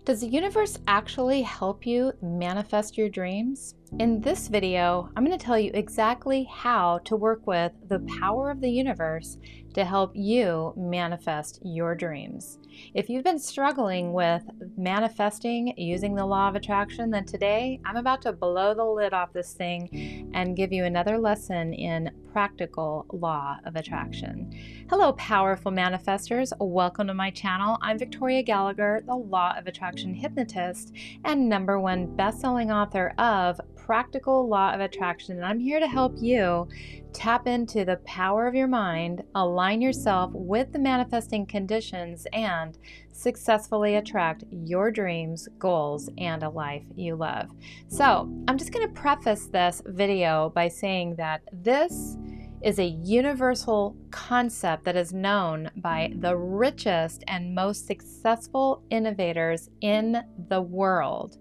Does the universe actually help you manifest your dreams? In this video, I'm going to tell you exactly how to work with the power of the universe to help you manifest your dreams. If you've been struggling with manifesting using the law of attraction, then today I'm about to blow the lid off this thing and give you another lesson in practical law of attraction. Hello, powerful manifestors. Welcome to my channel. I'm Victoria Gallagher, the Law of Attraction hypnotist and #1 best-selling author of Practical Law of Attraction. And I'm here to help you tap into the power of your mind, align yourself with the manifesting conditions, and successfully attract your dreams, goals, and a life you love. So I'm just going to preface this video by saying that this is a universal concept that is known by the richest and most successful innovators in the world.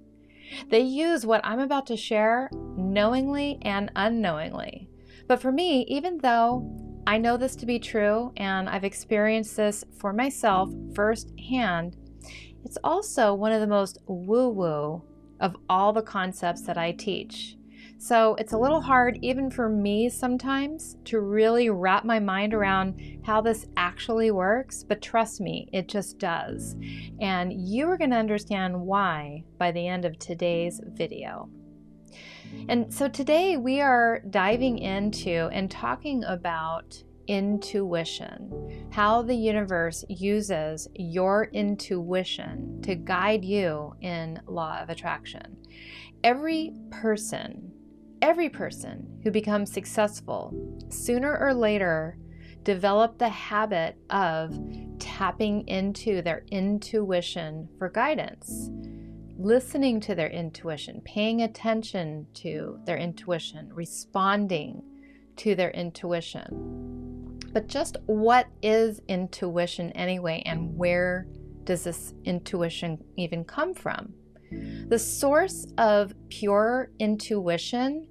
They use what I'm about to share knowingly and unknowingly. But for me, even though I know this to be true and I've experienced this for myself firsthand, it's also one of the most woo-woo of all the concepts that I teach. So it's a little hard even for me sometimes to really wrap my mind around how this actually works, but trust me, it just does. And you are going to understand why by the end of today's video. And so today we are diving into and talking about intuition, how the universe uses your intuition to guide you in law of attraction. Every person who becomes successful sooner or later develop the habit of tapping into their intuition for guidance, listening to their intuition, paying attention to their intuition, responding to their intuition. But just what is intuition anyway, and where does this intuition even come from? The source of pure intuition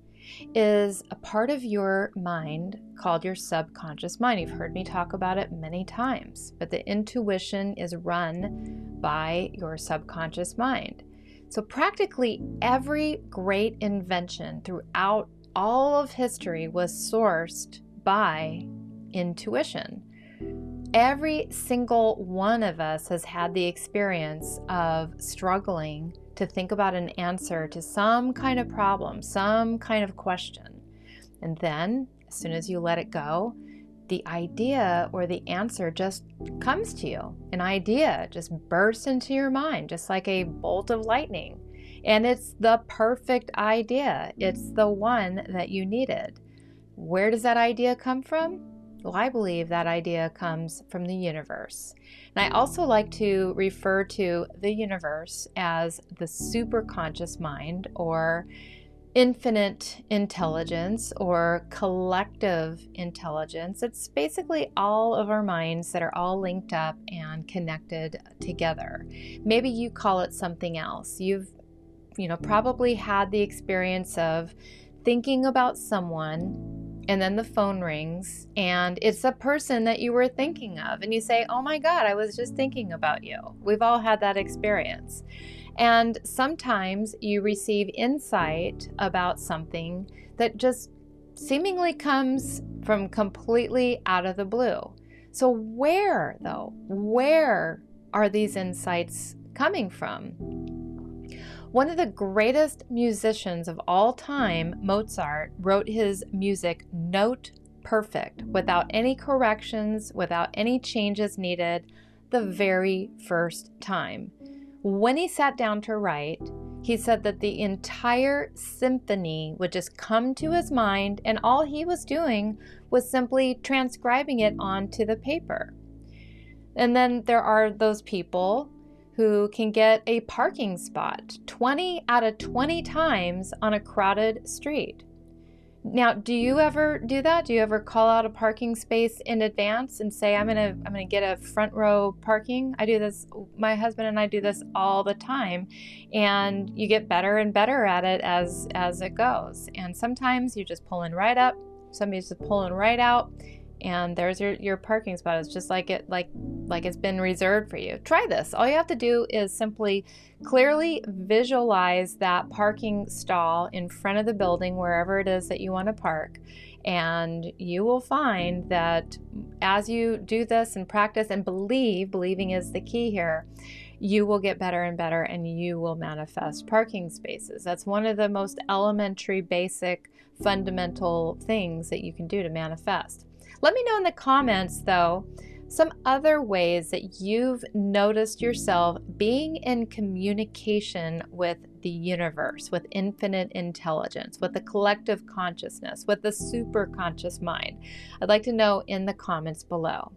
is a part of your mind called your subconscious mind. You've heard me talk about it many times, but the intuition is run by your subconscious mind. So practically every great invention throughout all of history was sourced by intuition. Every single one of us has had the experience of struggling to think about an answer to some kind of problem, some kind of question. And then, as soon as you let it go, the idea or the answer just comes to you. An idea just bursts into your mind, just like a bolt of lightning. And it's the perfect idea. It's the one that you needed. Where does that idea come from? Well, I believe that idea comes from the universe. And I also like to refer to the universe as the superconscious mind, or infinite intelligence, or collective intelligence. It's basically all of our minds that are all linked up and connected together. Maybe you call it something else. You've probably had the experience of thinking about someone, and then the phone rings and it's a person that you were thinking of, and you say, "Oh my God, I was just thinking about you." We've all had that experience. And sometimes you receive insight about something that just seemingly comes from completely out of the blue. So where are these insights coming from? One of the greatest musicians of all time, Mozart, wrote his music note perfect, without any corrections, without any changes needed, the very first time. When he sat down to write, he said that the entire symphony would just come to his mind, and all he was doing was simply transcribing it onto the paper. And then there are those people who can get a parking spot 20 out of 20 times on a crowded street. Now, do you ever do that? Do you ever call out a parking space in advance and say, I'm gonna get a front row parking? I do this, my husband and I do this all the time, and you get better and better at it as it goes. And sometimes you're just pulling right up, somebody's just pulling right out, and there's your parking spot. It's just like it's been reserved for you. Try this. All you have to do is simply clearly visualize that parking stall in front of the building, wherever it is that you want to park. And you will find that as you do this and practice and believing is the key here, you will get better and better, and you will manifest parking spaces. That's one of the most elementary, basic, fundamental things that you can do to manifest. Let me know in the comments, though, some other ways that you've noticed yourself being in communication with the universe, with infinite intelligence, with the collective consciousness, with the superconscious mind. I'd like to know in the comments below.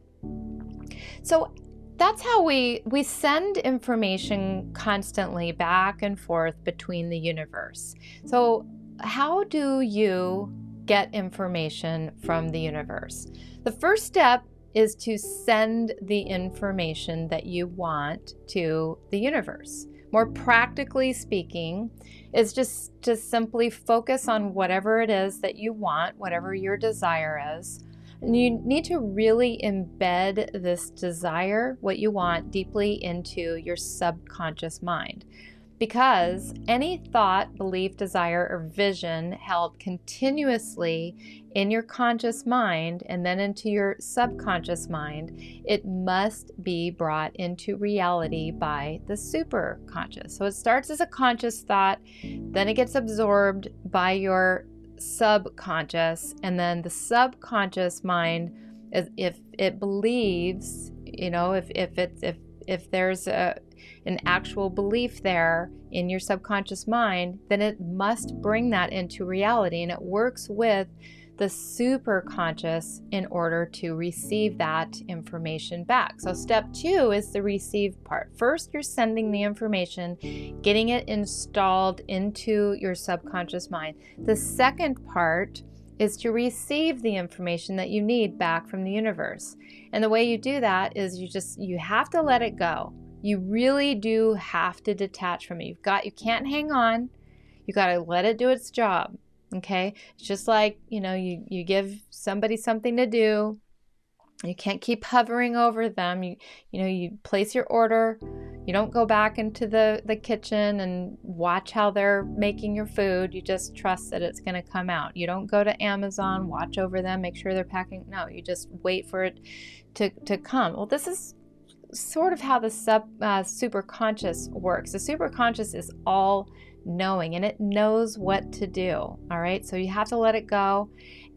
So that's how we send information constantly back and forth between the universe. So how do you get information from the universe? The first step is to send the information that you want to the universe. More practically speaking, is just to simply focus on whatever it is that you want, whatever your desire is. And you need to really embed this desire, what you want, deeply into your subconscious mind. Because any thought, belief, desire, or vision held continuously in your conscious mind and then into your subconscious mind, it must be brought into reality by the superconscious. So it starts as a conscious thought, then it gets absorbed by your subconscious, and then the subconscious mind, if it believes, if there's an actual belief there in your subconscious mind, then it must bring that into reality, and it works with the superconscious in order to receive that information back. So step 2 is the receive part. First, you're sending the information, getting it installed into your subconscious mind. The second part is to receive the information that you need back from the universe. And the way you do that is you have to let it go. You really do have to detach from it. You can't hang on. You got to let it do its job. Okay? It's just like, you give somebody something to do. You can't keep hovering over them. You place your order. You don't go back into the kitchen and watch how they're making your food. You just trust that it's going to come out. You don't go to Amazon, watch over them, make sure they're packing. No, you just wait for it to come. Well, this is sort of how the superconscious works. The superconscious is all knowing, and it knows what to do. All right, so you have to let it go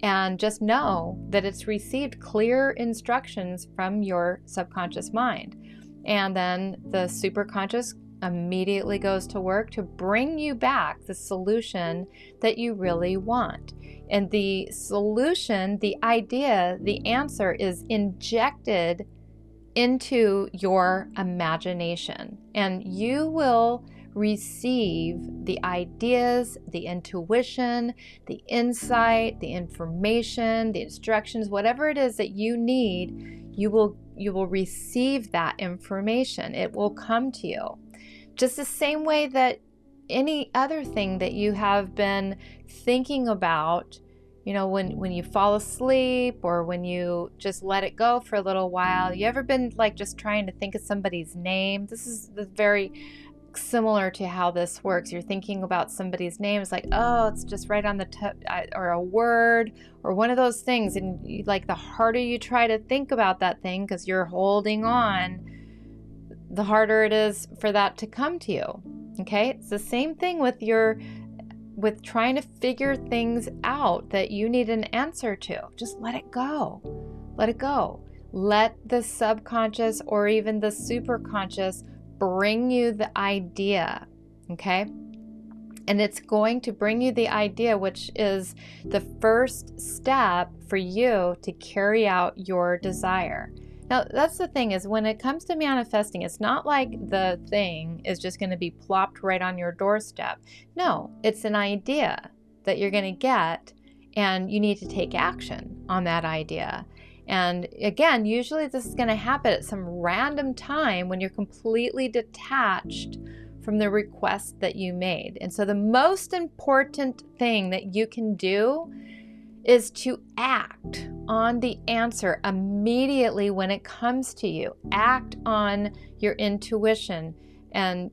and just know that it's received clear instructions from your subconscious mind. And then the superconscious immediately goes to work to bring you back the solution that you really want. And the solution, the idea, the answer is injected into your imagination, and you will receive the ideas, the intuition, the insight, the information, the instructions, whatever it is that you need, you will receive that information. It will come to you. Just the same way that any other thing that you have been thinking about, when you fall asleep or when you just let it go for a little while. You ever been just trying to think of somebody's name? This is very similar to how this works. You're thinking about somebody's name. It's like, oh, it's just right on the tip, or a word or one of those things. And the harder you try to think about that thing because you're holding on, the harder it is for that to come to you. Okay? It's the same thing with trying to figure things out that you need an answer to. Just let it go. Let it go. Let the subconscious or even the superconscious bring you the idea, okay? And it's going to bring you the idea, which is the first step for you to carry out your desire. Now, that's the thing, is when it comes to manifesting, it's not like the thing is just going to be plopped right on your doorstep. No, it's an idea that you're going to get, and you need to take action on that idea. And again, usually this is going to happen at some random time when you're completely detached from the request that you made. And so the most important thing that you can do is to act on the answer immediately when it comes to you. Act on your intuition, and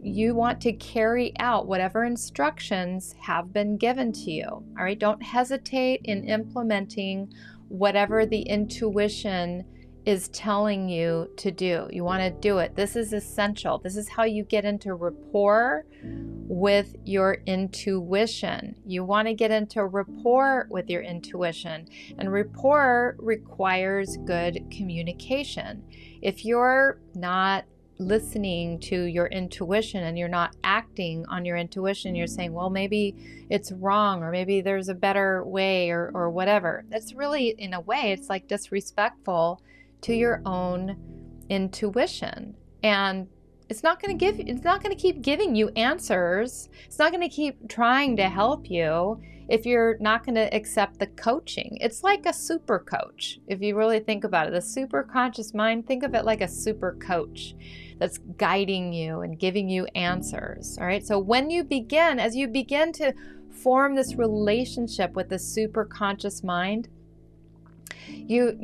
you want to carry out whatever instructions have been given to you. All right, don't hesitate in implementing whatever the intuition is telling you to do. You want to do it. This is essential. This is how you get into rapport with your intuition. You want to get into rapport with your intuition, and rapport requires good communication. If you're not listening to your intuition and you're not acting on your intuition, you're saying, well, maybe it's wrong, or maybe there's a better way, or whatever. That's really, in a way, it's like disrespectful to your own intuition. And it's not going to keep giving you answers. It's not going to keep trying to help you if you're not going to accept the coaching. It's like a super coach. If you really think about it, the super conscious mind, think of it like a super coach that's guiding you and giving you answers. All right. So as you begin to form this relationship with the super conscious mind, you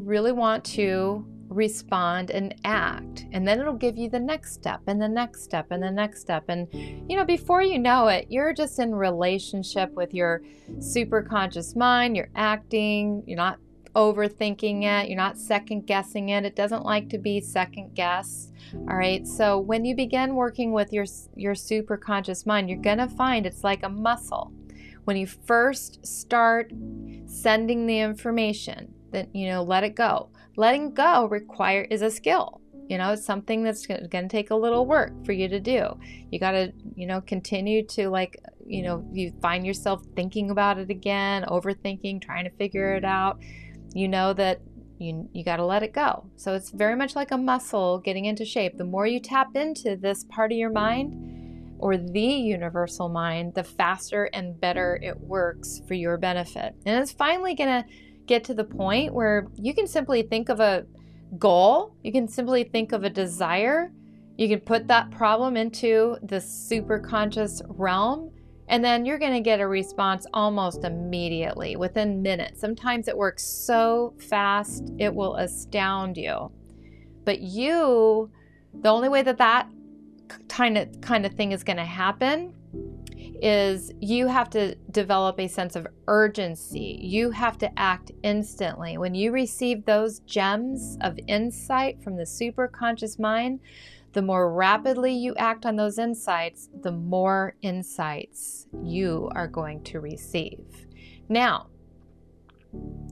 really want to respond and act, and then it'll give you the next step and the next step and the next step, and before you know it, you're just in relationship with your super conscious mind. You're acting, you're not overthinking it, you're not second guessing it. It doesn't like to be second guessed. All right, so when you begin working with your super conscious mind, you're gonna find it's like a muscle. When you first start sending the information, then let it go. Letting go is a skill. It's something that's going to take a little work for you to do. You got to, continue to you find yourself thinking about it again, overthinking, trying to figure it out. That you got to let it go. So it's very much like a muscle getting into shape. The more you tap into this part of your mind, or the universal mind, the faster and better it works for your benefit. And it's finally going to get to the point where you can simply think of a goal, you can simply think of a desire, you can put that problem into the super conscious realm, and then you're going to get a response almost immediately, within minutes. Sometimes it works so fast, it will astound you. But the only way that kind of thing is going to happen is you have to develop a sense of urgency. You have to act instantly. When you receive those gems of insight from the super conscious mind, the more rapidly you act on those insights, the more insights you are going to receive. Now,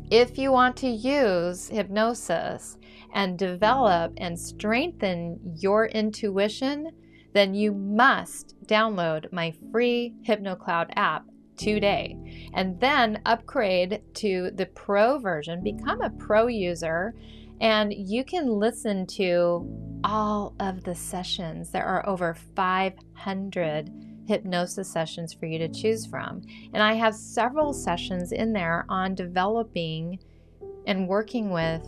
if you want to use hypnosis and develop and strengthen your intuition, then you must download my free HypnoCloud app today, and then upgrade to the pro version, become a pro user, and you can listen to all of the sessions. There are over 500 hypnosis sessions for you to choose from, and I have several sessions in there on developing and working with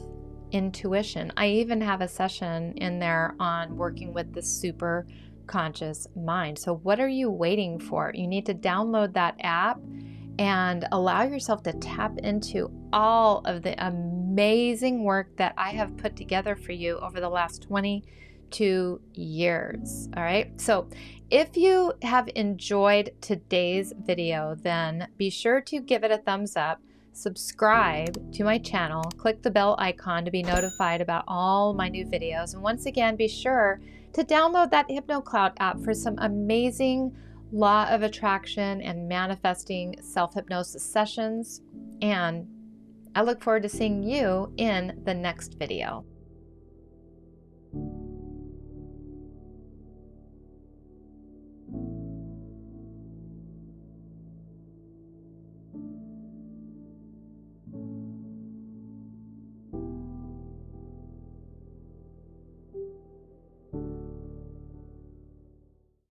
intuition. I even have a session in there on working with the super conscious mind. So what are you waiting for? You need to download that app and allow yourself to tap into all of the amazing work that I have put together for you over the last 22 years. All right. So if you have enjoyed today's video, then be sure to give it a thumbs up, subscribe to my channel, click the bell icon to be notified about all my new videos. And once again, be sure to download that HypnoCloud app for some amazing law of attraction and manifesting self-hypnosis sessions. And I look forward to seeing you in the next video.